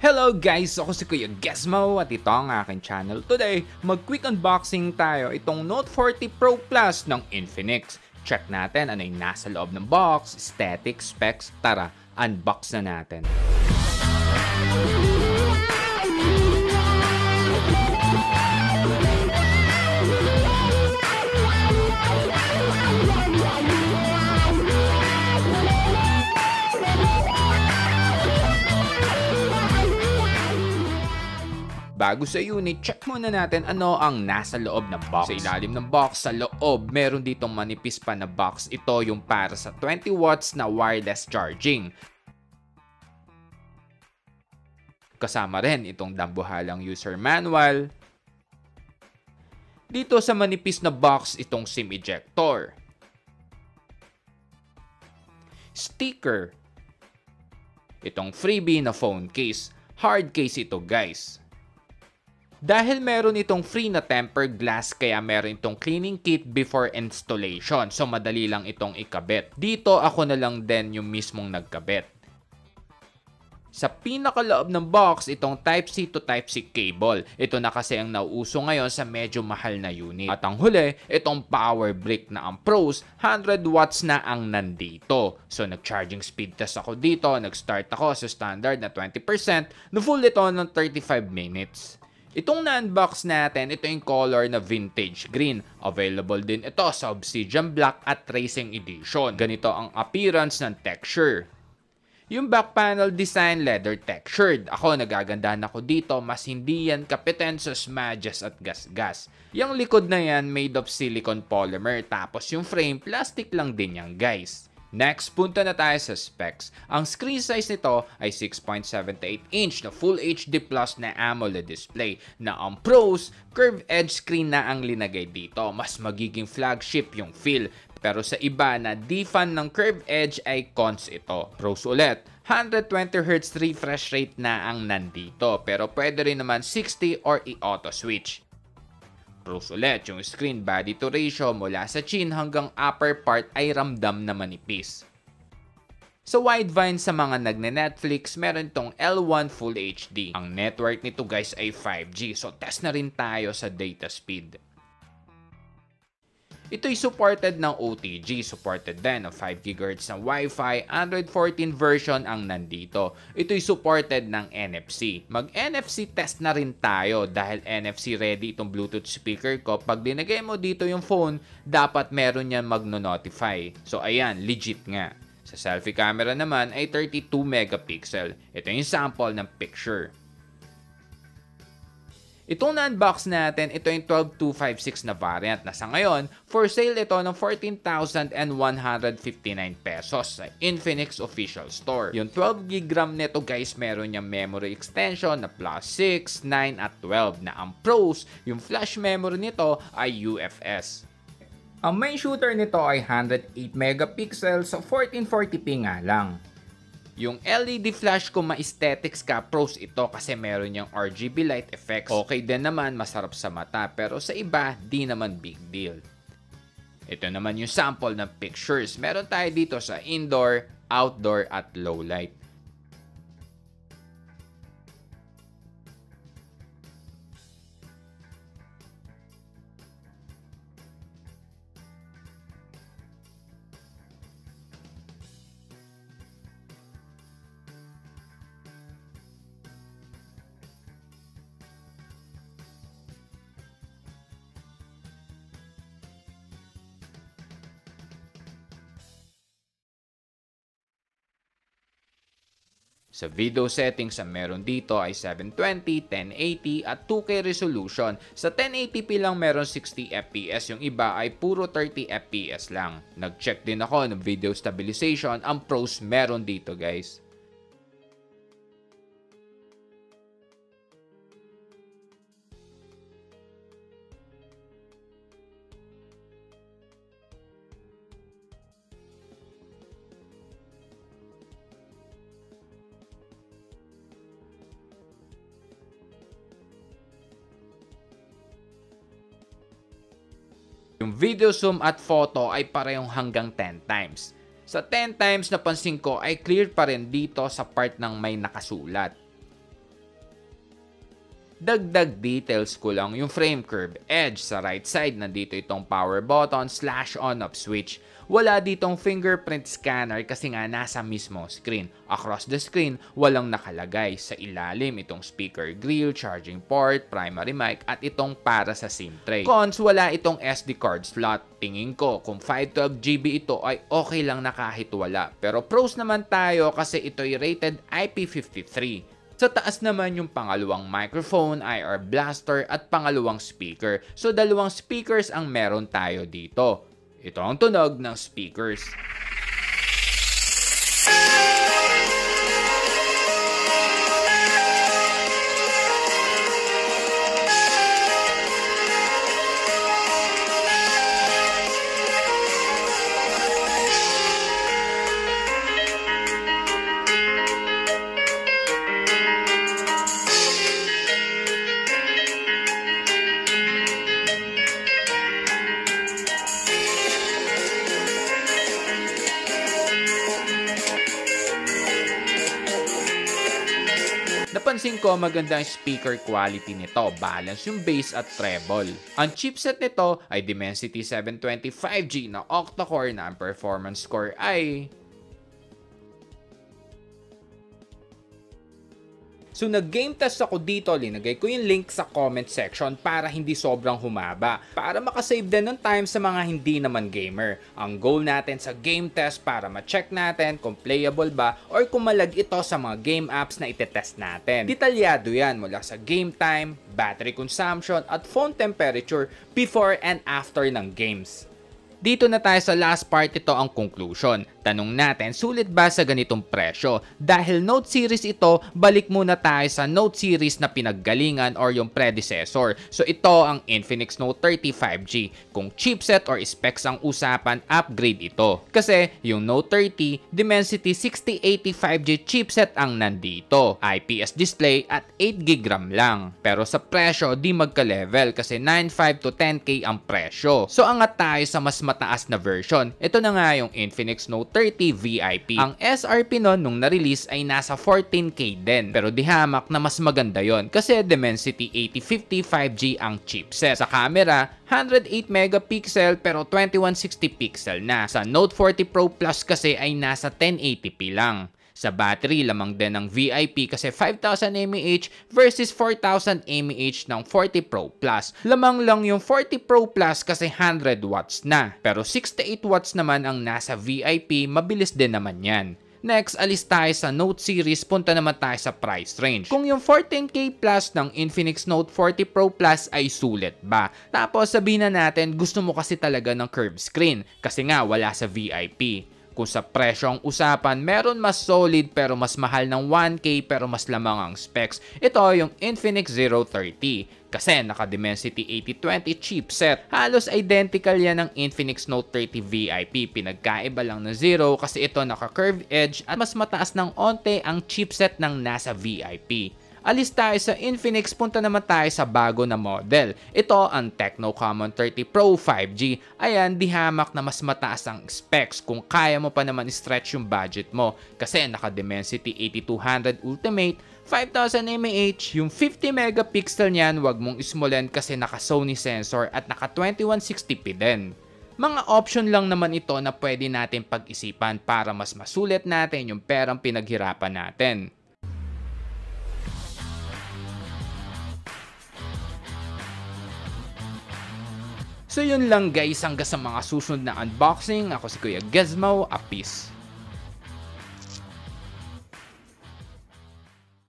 Hello guys! Ako si Kuya Gizmo at ito ang aking channel. Today, mag-quick unboxing tayo itong Note 40 Pro Plus ng Infinix. Check natin ano yung nasa loob ng box, aesthetic, specs. Tara, unbox na natin. Bago sa unit, check muna natin ano ang nasa loob ng box. Sa ilalim ng box, sa loob, meron ditong manipis pa na box. Ito yung para sa 20 watts na wireless charging. Kasama rin itong dambuhalang user manual. Dito sa manipis na box, itong SIM ejector. Sticker. Itong freebie na phone case. Hard case ito guys. Dahil meron itong free na tempered glass, kaya meron itong cleaning kit before installation. So madali lang itong ikabit. Dito ako na lang din yung mismong nagkabit. Sa pinakaloob ng box, itong Type-C to Type-C cable. Ito na kasi ang nauuso ngayon sa medyo mahal na unit. At ang huli, itong power brick na ang pros, 100 watts na ang nandito. So nag-charging speed test ako dito, nag-start ako sa standard na 20%, na-full ito ng 35 minutes. Itong na-unbox natin, ito yung color na vintage green. Available din ito sa Obsidian Black at Racing Edition. Ganito ang appearance ng texture. Yung back panel design leather textured. Ako nagagandahan ako dito, mas hindi yan kapitan sa smudges at gas-gas. Yung likod na yan made of silicone polymer, tapos yung frame plastic lang din yan guys. Next, punta na tayo sa specs. Ang screen size nito ay 6.78 inch na Full HD Plus na AMOLED display na ang pros, curved edge screen na ang linagay dito. Mas magiging flagship yung feel. Pero sa iba na di fan ng curved edge ay cons ito. Pros ulit, 120Hz refresh rate na ang nandito. Pero pwede rin naman 60 or i-auto switch. Pros ulit, yung screen body to ratio mula sa chin hanggang upper part ay ramdam na manipis. Sa widevine sa mga nagne-Netflix, meron tong L1 Full HD. Ang network nito guys ay 5G, so test na rin tayo sa data speed. Ito'y supported ng OTG, supported din ng 5 GHz ng Wi-Fi, Android 14 version ang nandito. Ito'y supported ng NFC. Mag-NFC test na rin tayo dahil NFC ready itong Bluetooth speaker ko. Pag dinagay mo dito yung phone, dapat meron yan magno-notify. So ayan, legit nga. Sa selfie camera naman ay 32 megapixel. Ito yung sample ng picture. Itong na-unbox natin, ito yung 12256 na variant na sa ngayon, for sale ito ng 14,159 pesos sa Infinix official store. Yung 12GB RAM nito guys, meron niyang memory extension na +6, 9 at 12 na ang pros, yung flash memory nito ay UFS. Ang main shooter nito ay 108 megapixels sa 1440p nga lang. Yung LED flash ko ma-aesthetics ka, pros ito kasi meron yung RGB light effects. Okay din naman, masarap sa mata, pero sa iba, di naman big deal. Ito naman yung sample ng pictures. Meron tayo dito sa indoor, outdoor at low light. Sa video settings ang meron dito ay 720, 1080 at 2K resolution. Sa 1080p lang meron 60 FPS, yung iba ay puro 30 FPS lang. Nag-check din ako ng video stabilization, ang pros meron dito guys. Yung video zoom at photo ay parehong hanggang 10 times. Sa 10 times napansin ko ay clear pa rin dito sa part ng may nakasulat. Dagdag details ko lang yung frame curve edge sa right side. Nandito itong power button / on off switch. Wala ditong fingerprint scanner kasi nga nasa mismo screen. Across the screen, walang nakalagay. Sa ilalim, itong speaker grill, charging port, primary mic, at itong para sa SIM tray. Cons, wala itong SD card slot. Tingin ko, kung 512GB ito ay okay lang na kahit wala. Pero pros naman tayo kasi ito'y rated IP53. Sa taas naman yung pangalawang microphone, IR blaster, at pangalawang speaker. So, dalawang speakers ang meron tayo dito. Ito ang tunog ng speakers. Napansin ko maganda ang speaker quality nito, balance yung bass at treble. Ang chipset nito ay Dimensity 725G na octa-core na ang performance score ay... So nag-game test ako dito, linagay ko yung link sa comment section para hindi sobrang humaba, para makasave din ng time sa mga hindi naman gamer. Ang goal natin sa game test para ma-check natin kung playable ba or kung malag ito sa mga game apps na itetest natin. Detalyado yan mula sa game time, battery consumption at phone temperature before and after ng games. Dito na tayo sa last part, ito ang conclusion. Tanong natin, sulit ba sa ganitong presyo? Dahil Note series ito, balik muna tayo sa Note series na pinaggalingan or yung predecessor. So ito ang Infinix Note 30 5G. Kung chipset or specs ang usapan, upgrade ito. Kasi yung Note 30, Dimensity 6085G chipset ang nandito. IPS display at 8GB RAM lang. Pero sa presyo, di magka-level kasi 9.5 to 10K ang presyo. So angat tayo sa mas mataas na version. Ito na nga yung Infinix Note 30 VIP. Ang SRP nun nung na-release ay nasa 14K din. Pero di hamak na mas maganda yon kasi Dimensity 8050 5G ang chipset. Sa camera, 108 megapixel pero 2160 pixel na. Sa Note 40 Pro Plus kasi ay nasa 1080p lang. Sa battery, lamang din ng VIP kasi 5,000 mAh versus 4,000 mAh ng 40 Pro Plus. Lamang lang yung 40 Pro Plus kasi 100 watts na. Pero 68 watts naman ang nasa VIP, mabilis din naman yan. Next, alis tayo sa Note series, punta naman tayo sa price range. Kung yung 14K plus ng Infinix Note 40 Pro Plus ay sulit ba? Tapos sabihin na natin, gusto mo kasi talaga ng curved screen kasi nga wala sa VIP. Kung sa presyo ang usapan, meron mas solid pero mas mahal ng 1K pero mas lamang ang specs. Ito yung Infinix Zero 30 kasi naka-Dimensity 8020 chipset. Halos identical yan ng Infinix Note 30 VIP. Pinagkaiba lang na Zero kasi ito naka-curved edge at mas mataas ng onte ang chipset ng nasa VIP. Alis tayo sa Infinix, punta naman tayo sa bago na model. Ito ang Tecno Common 30 Pro 5G. Ayan, di hamak na mas mataas ang specs kung kaya mo pa naman stretch yung budget mo. Kasi naka-Dimensity 8200 Ultimate, 5000 mAh, yung 50 megapixel niyan, wag mong ismolen kasi naka-Sony sensor at naka-2160p din. Mga option lang naman ito na pwede natin pag-isipan para mas masulit natin yung perang pinaghirapan natin. So yun lang guys, hanggang sa mga susunod na unboxing. Ako si Kuya Gizmo, peace.